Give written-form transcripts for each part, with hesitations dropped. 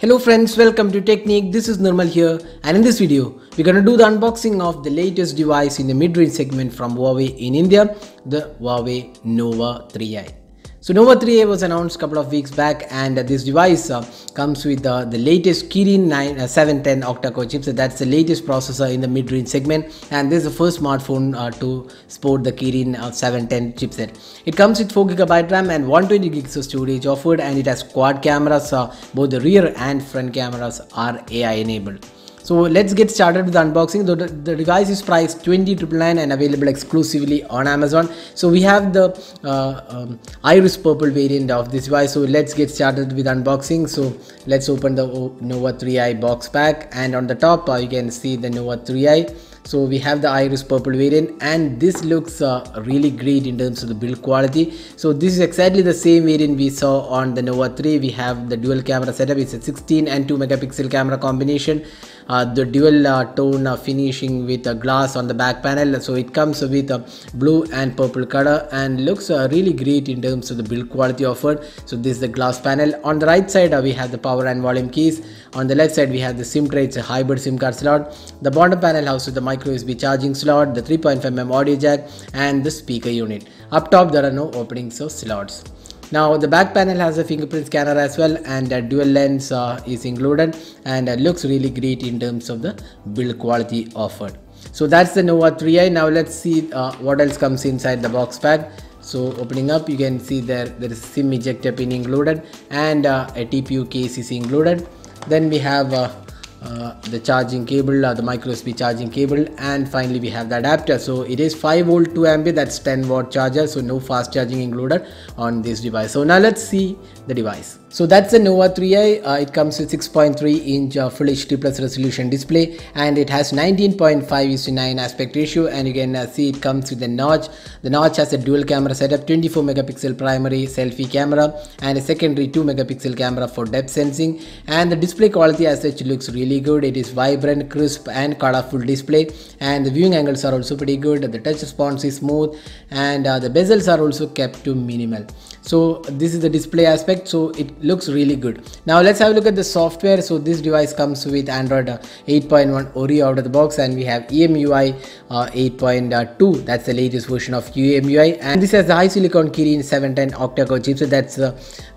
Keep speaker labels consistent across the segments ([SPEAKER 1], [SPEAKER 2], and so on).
[SPEAKER 1] Hello friends, welcome to Technique. This is Nirmal here, and in this video we're going to do the unboxing of the latest device in the mid-range segment from Huawei in India, the Huawei Nova 3i. So Nova 3i was announced a couple of weeks back, and this device comes with the latest Kirin 710 octa-core chipset. That's the latest processor in the mid-range segment, and this is the first smartphone to support the Kirin 710 chipset. It comes with 4GB RAM and 120GB of storage offered, and it has quad cameras. Both the rear and front cameras are AI enabled. So let's get started with the unboxing. The device is priced 20,999 and available exclusively on Amazon. So we have the iris purple variant of this device. So let's get started with unboxing. So let's open the Nova 3i box pack, and on the top you can see the Nova 3i. So we have the iris purple variant, and this looks really great in terms of the build quality. So this is exactly the same variant we saw on the Nova 3. We have the dual camera setup. It's a 16 and 2 megapixel camera combination. The dual tone finishing with a glass on the back panel. So it comes with a blue and purple color and looks really great in terms of the build quality offered. So this is the glass panel. On the right side we have the power and volume keys. On the left side we have the SIM tray. It's a hybrid SIM card slot. The bottom panel houses the micro USB charging slot, the 3.5mm audio jack, and the speaker unit. Up top there are no openings or slots. Now the back panel has a fingerprint scanner as well, and a dual lens is included, and looks really great in terms of the build quality offered. So that's the Nova 3i. Now let's see what else comes inside the box pack. So opening up, you can see there is a SIM ejector pin included, and a TPU case is included. Then we have the charging cable, the micro USB charging cable, and finally we have the adapter. So it is 5V 2A, that's 10W charger, so no fast charging included on this device. So now let's see the device. So that's the Nova 3i. It comes with 6.3-inch Full HD Plus resolution display, and it has 19.5:9 aspect ratio, and you can see it comes with a notch. The notch has a dual camera setup, 24 megapixel primary selfie camera and a secondary 2 megapixel camera for depth sensing, and the display quality as such looks really good. It is vibrant, crisp and colorful display, and the viewing angles are also pretty good. The touch response is smooth, and the bezels are also kept to minimal. So this is the display aspect, so it looks really good. Now let's have a look at the software. So this device comes with Android 8.1 Oreo out of the box, and we have EMUI 8.2. that's the latest version of EMUI, and this has the high silicon Kirin 710 octa-core chipset. That's the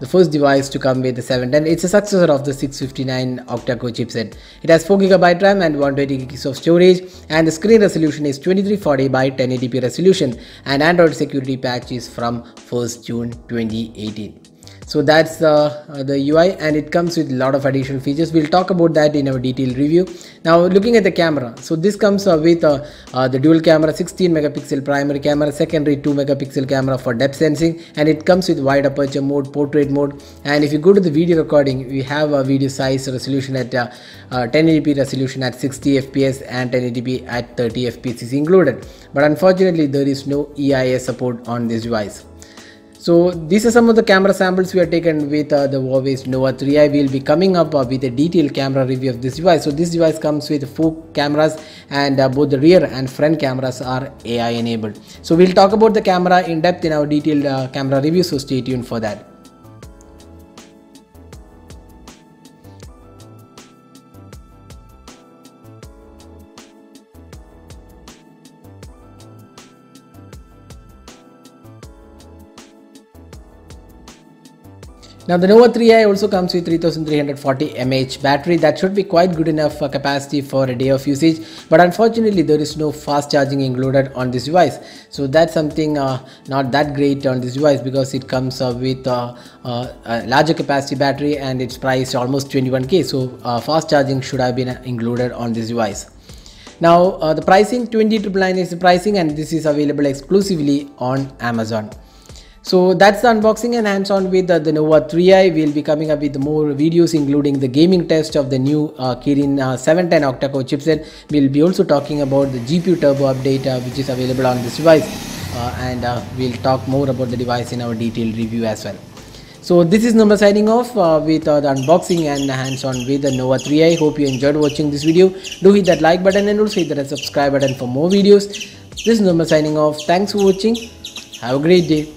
[SPEAKER 1] first device to come with the 710. It's a successor of the 659 octa-core chipset. It has 4GB RAM and 120GB of storage, and the screen resolution is 2340 by 1080p resolution, and Android security patch is from 1st June 2018. So that's the UI, and it comes with a lot of additional features. We'll talk about that in our detailed review. Now looking at the camera, so this comes with the dual camera, 16 megapixel primary camera, secondary 2 megapixel camera for depth sensing, and it comes with wide aperture mode, portrait mode, and if you go to the video recording, we have a video size resolution at 1080p resolution at 60 fps and 1080p at 30 fps is included, but unfortunately there is no EIS support on this device. So these are some of the camera samples we have taken with the Huawei's Nova 3i. We will be coming up with a detailed camera review of this device. So this device comes with 4 cameras, and both the rear and front cameras are AI enabled. So we'll talk about the camera in depth in our detailed camera review, so stay tuned for that. Now the Nova 3i also comes with 3340 mAh battery. That should be quite good enough capacity for a day of usage, but unfortunately there is no fast charging included on this device. So that's something not that great on this device, because it comes with a larger capacity battery, and it's priced almost 21k. So fast charging should have been included on this device. Now the pricing, 20,999 is the pricing, and this is available exclusively on Amazon. So that's the unboxing and hands-on with the Nova 3i. We'll be coming up with more videos, including the gaming test of the new Kirin 710 octa-core chipset. We'll be also talking about the GPU turbo update which is available on this device, and we'll talk more about the device in our detailed review as well. So this is Nirmal signing off with the unboxing and hands-on with the Nova 3i. Hope you enjoyed watching this video. Do hit that like button and also hit that subscribe button for more videos. This is Nirmal signing off. Thanks for watching. Have a great day.